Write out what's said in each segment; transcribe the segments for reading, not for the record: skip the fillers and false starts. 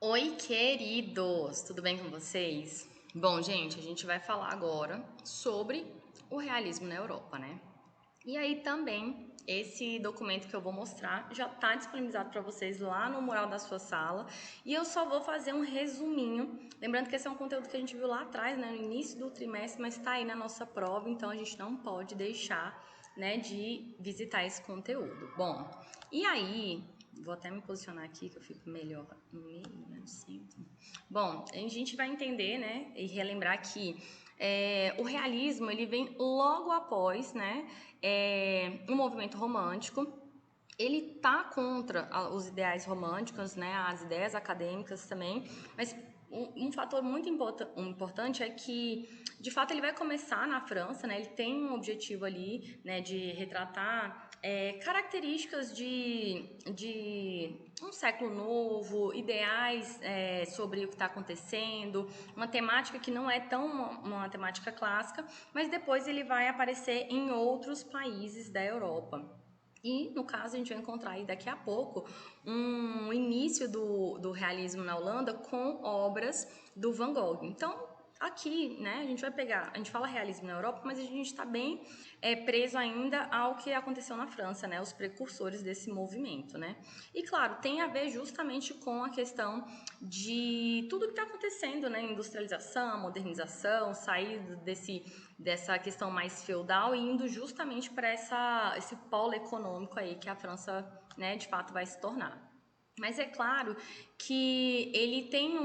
Oi, queridos! Tudo bem com vocês? Bom, gente, a gente vai falar agora sobre o realismo na Europa, né? E aí também, esse documento que eu vou mostrar já está disponibilizado para vocês lá no mural da sua sala. E eu só vou fazer um resuminho. Lembrando que esse é um conteúdo que a gente viu lá atrás, né, no início do trimestre, mas está aí na nossa prova, então a gente não pode deixar, né, de visitar esse conteúdo. Bom, e aí, vou até me posicionar aqui que eu fico melhor no meio, né, no centro. Bom, a gente vai entender, né, e relembrar que o realismo ele vem logo após, né, o movimento romântico. Ele tá contra os ideais românticos, né, as ideias acadêmicas também, mas um fator muito importante é que, de fato, ele vai começar na França, né, ele tem um objetivo ali, né, de retratar características de um século novo, ideais sobre o que está acontecendo, uma temática que não é tão uma temática clássica, mas depois ele vai aparecer em outros países da Europa. E, no caso, a gente vai encontrar aí daqui a pouco um início do realismo na Holanda com obras do Van Gogh. Então, aqui, né, a gente vai pegar, a gente fala realismo na Europa, mas a gente está bem preso ainda ao que aconteceu na França, né, os precursores desse movimento, né. E, claro, tem a ver justamente com a questão de tudo que está acontecendo, né, industrialização, modernização, sair dessa questão mais feudal e indo justamente para esse polo econômico aí que a França, né, de fato vai se tornar. Mas é claro que ele tem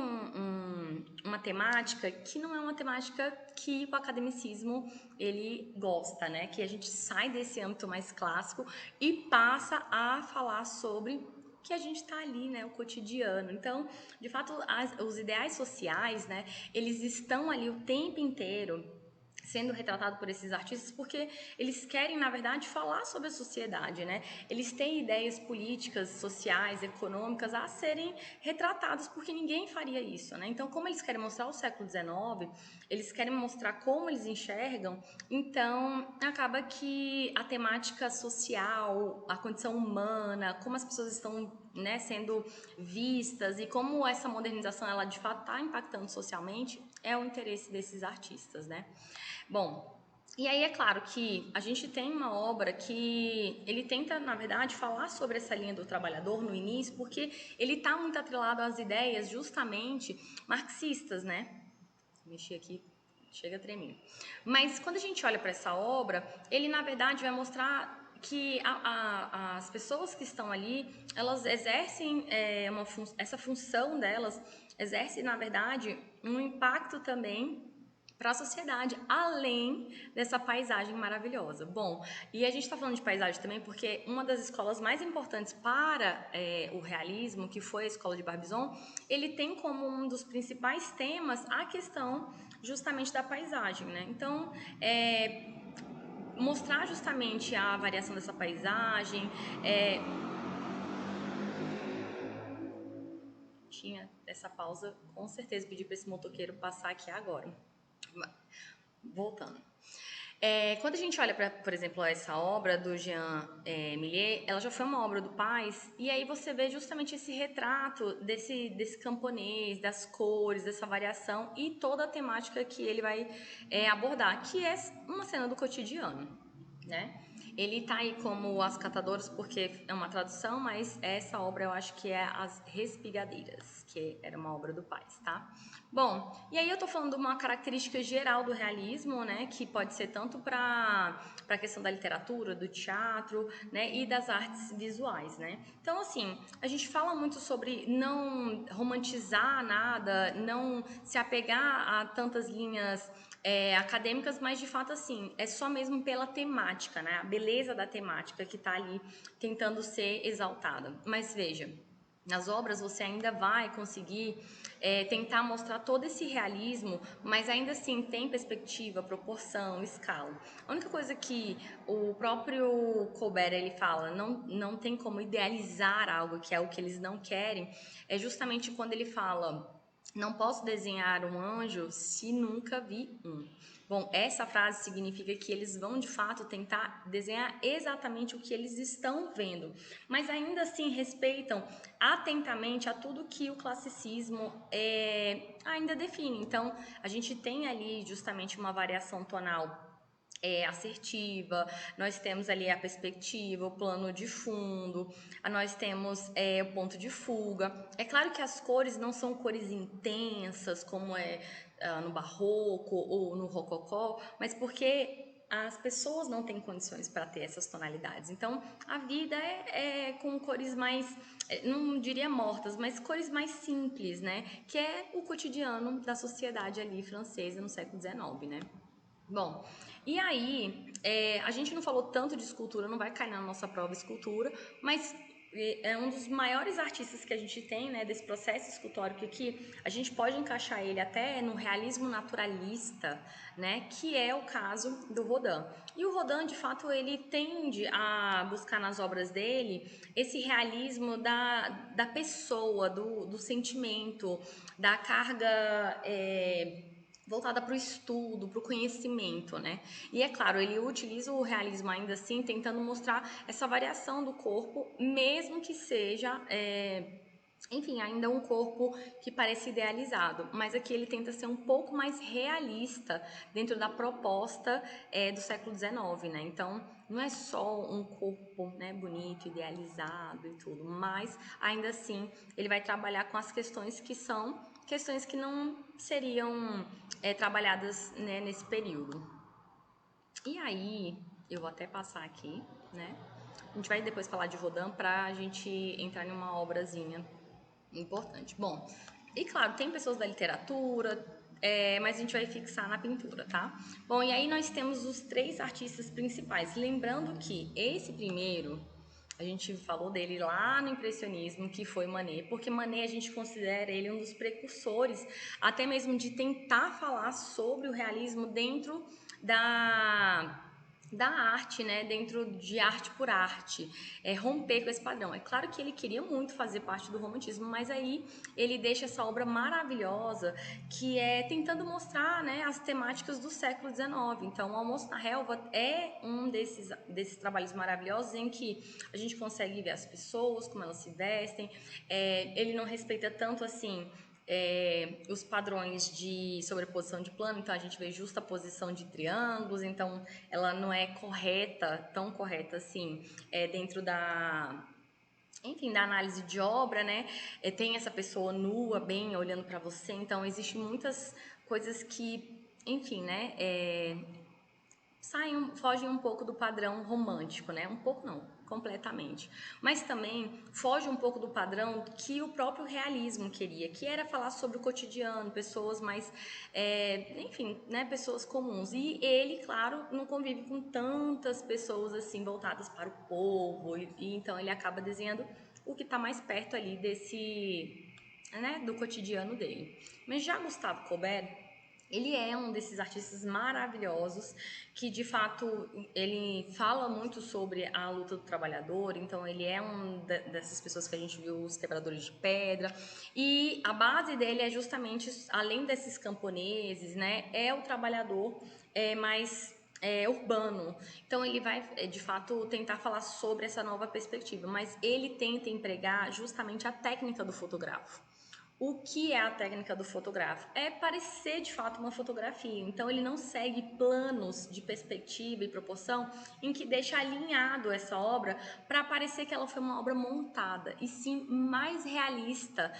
uma temática que não é uma temática que o academicismo ele gosta, né? Que a gente sai desse âmbito mais clássico e passa a falar sobre que a gente está ali, né, o cotidiano. Então, de fato, os ideais sociais, né, eles estão ali o tempo inteiro sendo retratado por esses artistas porque eles querem, na verdade, falar sobre a sociedade, né? Eles têm ideias políticas, sociais, econômicas a serem retratadas porque ninguém faria isso, né? Então, como eles querem mostrar o século XIX, eles querem mostrar como eles enxergam, então acaba que a temática social, a condição humana, como as pessoas estão, né, sendo vistas e como essa modernização ela de fato está impactando socialmente é o interesse desses artistas, né? Bom, e aí é claro que a gente tem uma obra que ele tenta, na verdade, falar sobre essa linha do trabalhador no início, porque ele está muito atrelado às ideias justamente marxistas, né? Vou mexer aqui, chega a tremer. Mas quando a gente olha para essa obra, ele na verdade vai mostrar que as pessoas que estão ali, elas exercem essa função delas, exerce na verdade um impacto também para a sociedade, além dessa paisagem maravilhosa. Bom, e a gente está falando de paisagem também porque uma das escolas mais importantes para o realismo, que foi a escola de Barbizon, ele tem como um dos principais temas a questão justamente da paisagem, né? Então, mostrar justamente a variação dessa paisagem, tinha essa pausa, com certeza pedi para esse motoqueiro passar aqui agora. Voltando. Quando a gente olha para, por exemplo, essa obra do Jean Millet, ela já foi uma obra do Paz, e aí você vê justamente esse retrato desse camponês, das cores, dessa variação e toda a temática que ele vai abordar, que é uma cena do cotidiano, né? Ele tá aí como As Catadoras porque é uma tradução, mas essa obra eu acho que é As Respigadeiras, que era uma obra do Paz, tá? Bom, e aí eu tô falando de uma característica geral do realismo, né, que pode ser tanto para a questão da literatura, do teatro, né, e das artes visuais, né? Então, assim, a gente fala muito sobre não romantizar nada, não se apegar a tantas linhas acadêmicas, mas de fato assim, é só mesmo pela temática, né? A beleza da temática que está ali tentando ser exaltada. Mas veja, nas obras você ainda vai conseguir tentar mostrar todo esse realismo, mas ainda assim tem perspectiva, proporção, escala. A única coisa que o próprio Colbert ele fala, não tem como idealizar algo que é o que eles não querem, é justamente quando ele fala Não posso desenhar um anjo se nunca vi um. Bom, essa frase significa que eles vão de fato tentar desenhar exatamente o que eles estão vendo, mas ainda assim respeitam atentamente a tudo que o classicismo ainda define. Então, a gente tem ali justamente uma variação tonal assertiva, nós temos ali a perspectiva, o plano de fundo, nós temos o ponto de fuga. É claro que as cores não são cores intensas, como no barroco ou no rococó, mas porque as pessoas não têm condições para ter essas tonalidades. Então, a vida é com cores mais, não diria mortas, mas cores mais simples, né? Que é o cotidiano da sociedade ali francesa no século XIX, né? Bom, e aí, a gente não falou tanto de escultura, não vai cair na nossa prova escultura, mas é um dos maiores artistas que a gente tem, né, desse processo escultórico aqui, a gente pode encaixar ele até no realismo naturalista, né, que é o caso do Rodin. E o Rodin, de fato, ele tende a buscar nas obras dele esse realismo da pessoa, do sentimento, da carga voltada para o estudo, para o conhecimento, né? E é claro, ele utiliza o realismo ainda assim, tentando mostrar essa variação do corpo, mesmo que seja, enfim, ainda um corpo que parece idealizado, mas aqui ele tenta ser um pouco mais realista dentro da proposta do século XIX, né? Então, não é só um corpo, né, bonito, idealizado e tudo, mas ainda assim ele vai trabalhar com as questões que são questões que não seriam trabalhadas, né, nesse período. E aí, eu vou até passar aqui, né? A gente vai depois falar de Rodin para a gente entrar em uma obrazinha importante. Bom, e claro, tem pessoas da literatura, mas a gente vai fixar na pintura, tá? Bom, e aí nós temos os 3 artistas principais. Lembrando que esse primeiro, a gente falou dele lá no impressionismo, que foi Manet, porque Manet a gente considera ele um dos precursores, até mesmo de tentar falar sobre o realismo dentro da arte, né, dentro de arte por arte, romper com esse padrão. É claro que ele queria muito fazer parte do romantismo, mas aí ele deixa essa obra maravilhosa que é tentando mostrar, né, as temáticas do século XIX. Então, o Almoço na Relva é um desses trabalhos maravilhosos em que a gente consegue ver as pessoas, como elas se vestem. Ele não respeita tanto assim os padrões de sobreposição de plano, então a gente vê justa posição de triângulos, então ela não é correta, tão correta assim, dentro enfim, da análise de obra, né? Tem essa pessoa nua, bem olhando para você, então existem muitas coisas que, enfim, né? Fogem um pouco do padrão romântico, né? Um pouco não, completamente. Mas também foge um pouco do padrão que o próprio realismo queria, que era falar sobre o cotidiano, pessoas mais, enfim, né? Pessoas comuns. E ele, claro, não convive com tantas pessoas assim voltadas para o povo, e então ele acaba desenhando o que está mais perto ali desse, né? Do cotidiano dele. Mas já Gustavo Colbert, ele é um desses artistas maravilhosos que, de fato, ele fala muito sobre a luta do trabalhador, então ele é dessas pessoas que a gente viu, os quebradores de pedra, e a base dele é justamente, além desses camponeses, né, é o trabalhador mais urbano. Então ele vai, de fato, tentar falar sobre essa nova perspectiva, mas ele tenta empregar justamente a técnica do fotógrafo. O que é a técnica do fotógrafo? É parecer de fato uma fotografia. Então ele não segue planos de perspectiva e proporção em que deixa alinhado essa obra para parecer que ela foi uma obra montada, e sim mais realista,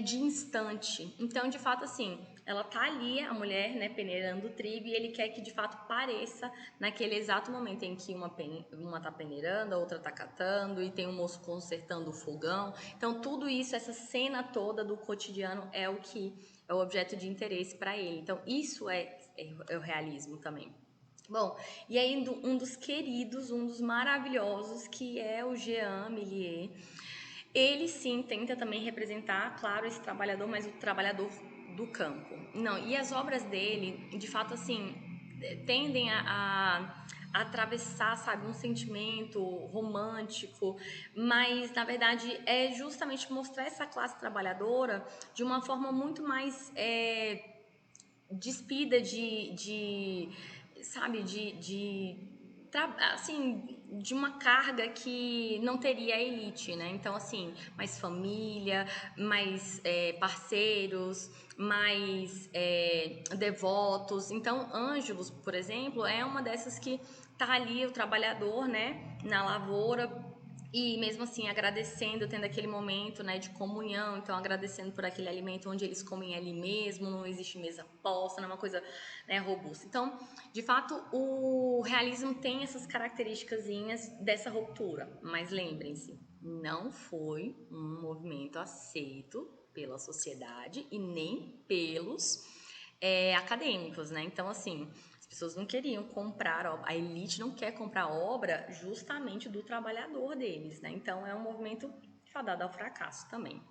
de instante. Então, de fato, assim, ela tá ali, a mulher, né, peneirando o trigo, e ele quer que de fato pareça naquele exato momento em que uma tá peneirando, a outra tá catando, e tem um moço consertando o fogão. Então, tudo isso, essa cena toda do cotidiano é o que é o objeto de interesse para ele. Então, isso é o realismo também. Bom, e aí um dos queridos, um dos maravilhosos, que é o Jean Millier. Ele sim tenta também representar, claro, esse trabalhador, mas o trabalhador do campo. Não, e as obras dele, de fato, assim, tendem atravessar, sabe, um sentimento romântico, mas na verdade é justamente mostrar essa classe trabalhadora de uma forma muito mais despida sabe, assim, de uma carga que não teria a elite, né? Então, assim, mais família, mais parceiros, mais devotos. Então, Ângelos, por exemplo, é uma dessas que tá ali, o trabalhador, né, na lavoura, e mesmo assim agradecendo, tendo aquele momento, né, de comunhão, então agradecendo por aquele alimento onde eles comem ali mesmo, não existe mesa posta, não é uma coisa, né, robusta. Então, de fato, o realismo tem essas características dessa ruptura, mas lembrem-se, não foi um movimento aceito pela sociedade e nem pelos acadêmicos, né? Então, assim, as pessoas não queriam comprar obra, a elite não quer comprar obra justamente do trabalhador deles, né? Então, é um movimento fadado ao fracasso também.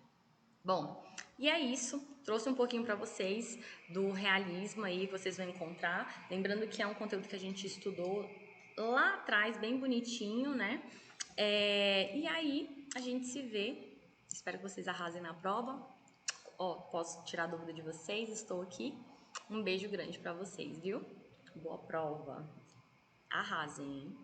Bom, e é isso. Trouxe um pouquinho para vocês do realismo aí, vocês vão encontrar. Lembrando que é um conteúdo que a gente estudou lá atrás, bem bonitinho, né? E aí, a gente se vê. Espero que vocês arrasem na prova. Ó, posso tirar a dúvida de vocês, estou aqui. Um beijo grande para vocês, viu? Boa prova. Arrasem, hein?